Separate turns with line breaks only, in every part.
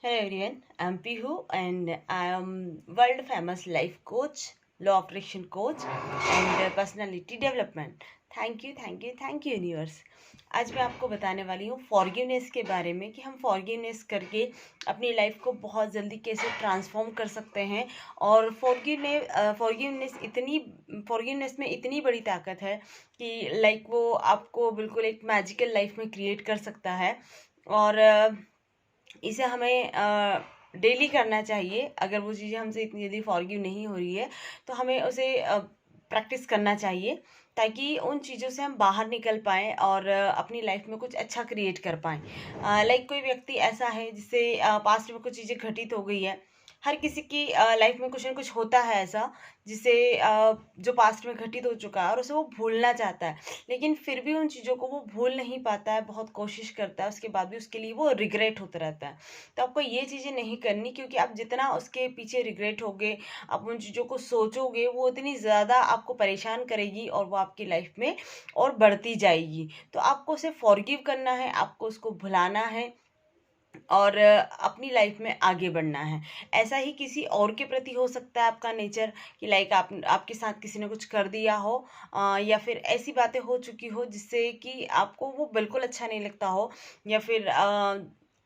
Hello everyone, I'm Pihu and I am world famous life coach, law operation coach and personality development. Thank you universe. आज मैं आपको बताने वाली हूँ forgiveness के बारे में कि हम फॉरगिवनेस करके अपनी लाइफ को बहुत जल्दी कैसे ट्रांसफॉर्म कर सकते हैं। और फॉरगिवनेस में इतनी बड़ी ताकत है कि लाइक वो आपको बिल्कुल एक मैजिकल लाइफ में क्रिएट कर सकता है। और इसे हमें डेली करना चाहिए। अगर वो चीज़ें हमसे इतनी जल्दी फॉरगिव नहीं हो रही है तो हमें उसे प्रैक्टिस करना चाहिए, ताकि उन चीज़ों से हम बाहर निकल पाएँ और अपनी लाइफ में कुछ अच्छा क्रिएट कर पाएँ। लाइक कोई व्यक्ति ऐसा है जिससे पास्ट में कुछ चीज़ें घटित हो गई है। हर किसी की लाइफ में कुछ ना कुछ होता है ऐसा जिसे जो पास्ट में घटित हो चुका है और उसे वो भूलना चाहता है, लेकिन फिर भी उन चीज़ों को वो भूल नहीं पाता है, बहुत कोशिश करता है, उसके बाद भी उसके लिए वो रिग्रेट होता रहता है। तो आपको ये चीज़ें नहीं करनी, क्योंकि आप जितना उसके पीछे रिग्रेट होगे, आप उन चीज़ों को सोचोगे, वो उतनी ज़्यादा आपको परेशान करेगी और वो आपकी लाइफ में और बढ़ती जाएगी। तो आपको उसे फॉरगिव करना है, आपको उसको भुलाना है और अपनी लाइफ में आगे बढ़ना है। ऐसा ही किसी और के प्रति हो सकता है आपका नेचर कि लाइक आप आपके साथ किसी ने कुछ कर दिया हो, या फिर ऐसी बातें हो चुकी हो जिससे कि आपको वो बिल्कुल अच्छा नहीं लगता हो, या फिर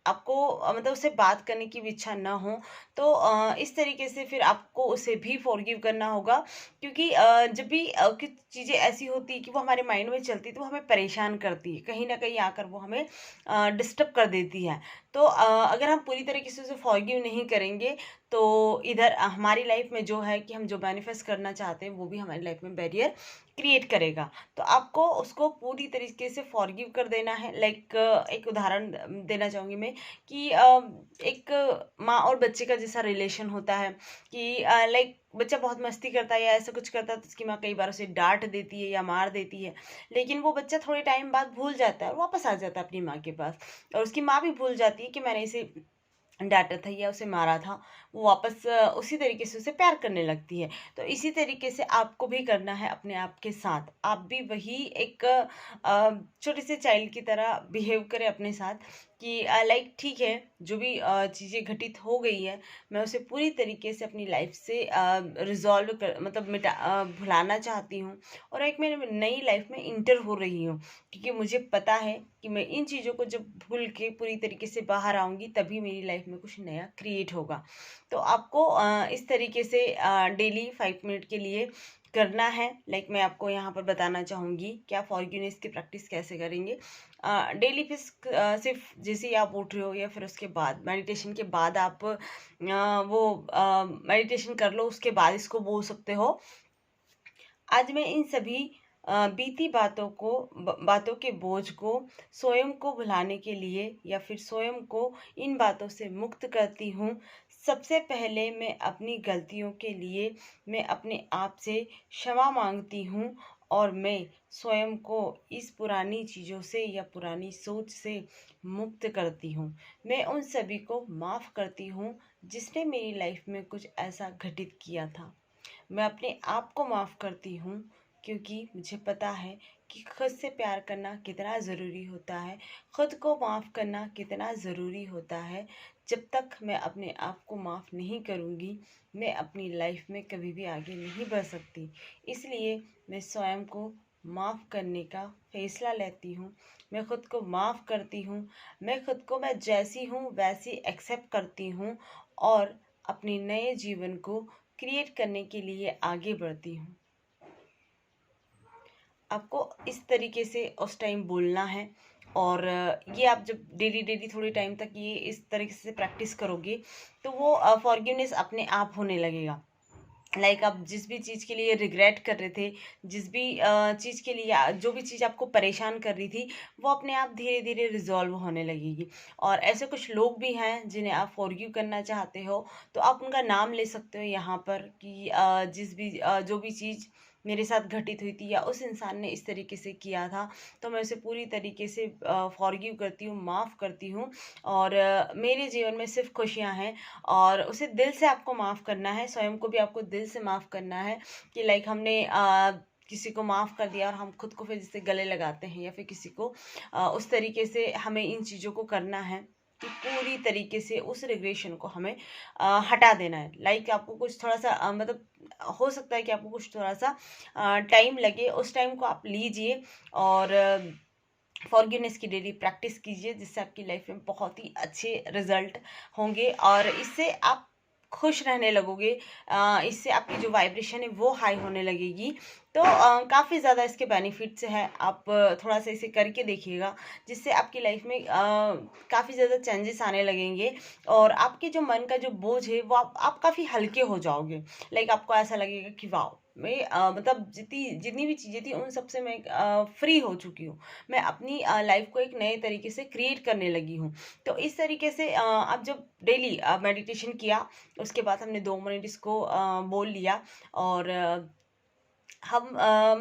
आपको मतलब उससे बात करने की भी इच्छा ना हो। तो इस तरीके से फिर आपको उसे भी फॉरगिव करना होगा, क्योंकि जब भी कुछ चीज़ें ऐसी होती है कि वो हमारे माइंड में चलती है तो वो हमें परेशान करती है, कहीं ना कहीं आकर वो हमें डिस्टर्ब कर देती है। तो अगर हम पूरी तरीके से उसे फॉरगिव नहीं करेंगे तो इधर हमारी लाइफ में जो है कि हम जो मैनिफेस्ट करना चाहते हैं वो भी हमारी लाइफ में बैरियर क्रिएट करेगा। तो आपको उसको पूरी तरीके से फॉरगिव कर देना है। लाइक एक उदाहरण देना चाहूँगी मैं कि एक माँ और बच्चे का जैसा रिलेशन होता है कि लाइक बच्चा बहुत मस्ती करता है या ऐसा कुछ करता है तो उसकी माँ कई बार उसे डांट देती है या मार देती है, लेकिन वो बच्चा थोड़े टाइम बाद भूल जाता है और वापस आ जाता है अपनी माँ के पास। और उसकी माँ भी भूल जाती है कि मैंने इसे डांटा था या उसे मारा था। वो वापस उसी तरीके से उसे प्यार करने लगती है। तो इसी तरीके से आपको भी करना है अपने आप के साथ। आप भी वही एक छोटे से चाइल्ड की तरह बिहेव करें अपने साथ कि लाइक ठीक है, जो भी चीज़ें घटित हो गई है मैं उसे पूरी तरीके से अपनी लाइफ से रिजॉल्व कर मतलब भुलाना चाहती हूँ और एक मैं नई लाइफ में इंटर हो रही हूँ, क्योंकि मुझे पता है कि मैं इन चीज़ों को जब भूल के पूरी तरीके से बाहर आऊँगी तभी मेरी लाइफ में कुछ नया क्रिएट होगा। तो आपको इस तरीके से डेली 5 मिनट के लिए करना है। लाइक मैं आपको यहाँ पर बताना चाहूँगी कि आप फॉरगिवनेस की प्रैक्टिस कैसे करेंगे। डेली फिर सिर्फ जैसे ही आप उठ रहे हो या फिर उसके बाद मेडिटेशन के बाद आप वो मेडिटेशन कर लो, उसके बाद इसको बोल सकते हो। आज मैं इन सभी बीती बातों के बोझ को स्वयं को भुलाने के लिए या फिर स्वयं को इन बातों से मुक्त करती हूँ। सबसे पहले मैं अपनी गलतियों के लिए मैं अपने आप से क्षमा मांगती हूँ और मैं स्वयं को इस पुरानी चीज़ों से या पुरानी सोच से मुक्त करती हूँ। मैं उन सभी को माफ़ करती हूँ जिसने मेरी लाइफ में कुछ ऐसा घटित किया था। मैं अपने आप को माफ़ करती हूँ, क्योंकि मुझे पता है कि खुद से प्यार करना कितना ज़रूरी होता है, खुद को माफ़ करना कितना ज़रूरी होता है। जब तक मैं अपने आप को माफ़ नहीं करूँगी मैं अपनी लाइफ में कभी भी आगे नहीं बढ़ सकती। इसलिए मैं स्वयं को माफ़ करने का फ़ैसला लेती हूँ। मैं खुद को माफ़ करती हूँ। मैं जैसी हूँ वैसी एक्सेप्ट करती हूँ और अपने नए जीवन को क्रिएट करने के लिए आगे बढ़ती हूँ। आपको इस तरीके से उस टाइम बोलना है। और ये आप जब डेली डेली थोड़े टाइम तक ये इस तरीके से प्रैक्टिस करोगे तो वो फॉरगिवनेस अपने आप होने लगेगा। लाइक आप जिस भी चीज़ के लिए रिग्रेट कर रहे थे, जिस भी चीज़ के लिए जो भी चीज़ आपको परेशान कर रही थी वो अपने आप धीरे धीरे रिजॉल्व होने लगेगी। और ऐसे कुछ लोग भी हैं जिन्हें आप फॉरगिव करना चाहते हो, तो आप उनका नाम ले सकते हो यहाँ पर कि जो भी चीज़ मेरे साथ घटित हुई थी या उस इंसान ने इस तरीके से किया था, तो मैं उसे पूरी तरीके से फॉरगिव करती हूँ, माफ़ करती हूँ। और मेरे जीवन में सिर्फ खुशियाँ हैं। और उसे दिल से आपको माफ़ करना है, स्वयं को भी आपको दिल से माफ़ करना है कि लाइक हमने किसी को माफ़ कर दिया और हम खुद को फिर जैसे गले लगाते हैं या फिर किसी को उस तरीके से हमें इन चीज़ों को करना है। कि पूरी तरीके से उस रिग्रेशन को हमें हटा देना है। लाइक आपको कुछ थोड़ा सा मतलब हो सकता है कि आपको कुछ थोड़ा सा टाइम लगे, उस टाइम को आप लीजिए और फॉरगिवनेस की डेली प्रैक्टिस कीजिए, जिससे आपकी लाइफ में बहुत ही अच्छे रिजल्ट होंगे और इससे आप खुश रहने लगोगे। इससे आपकी जो वाइब्रेशन है वो हाई होने लगेगी। तो काफ़ी ज़्यादा इसके बेनिफिट्स हैं। आप थोड़ा सा इसे करके देखिएगा, जिससे आपकी लाइफ में काफ़ी ज़्यादा चेंजेस आने लगेंगे और आपके जो मन का जो बोझ है वो आप काफ़ी हल्के हो जाओगे। लाइक आपको ऐसा लगेगा कि वाह, मैं मतलब जितनी भी चीज़ें थी उन सबसे मैं फ्री हो चुकी हूँ। मैं अपनी लाइफ को एक नए तरीके से क्रिएट करने लगी हूँ। तो इस तरीके से आप जब डेली मेडिटेशन किया, उसके बाद हमने 2 मिनट इसको बोल लिया और हम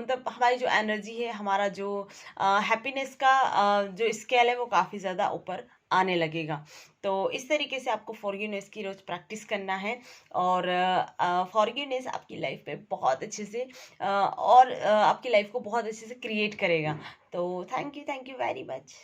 मतलब हमारी जो एनर्जी है, हमारा जो हैप्पीनेस का जो स्केल है वो काफ़ी ज़्यादा ऊपर आने लगेगा। तो इस तरीके से आपको फॉरगिवनेस की रोज़ प्रैक्टिस करना है और फॉरगिवनेस आपकी लाइफ पे बहुत अच्छे से और आपकी लाइफ को बहुत अच्छे से क्रिएट करेगा। तो थैंक यू वेरी मच।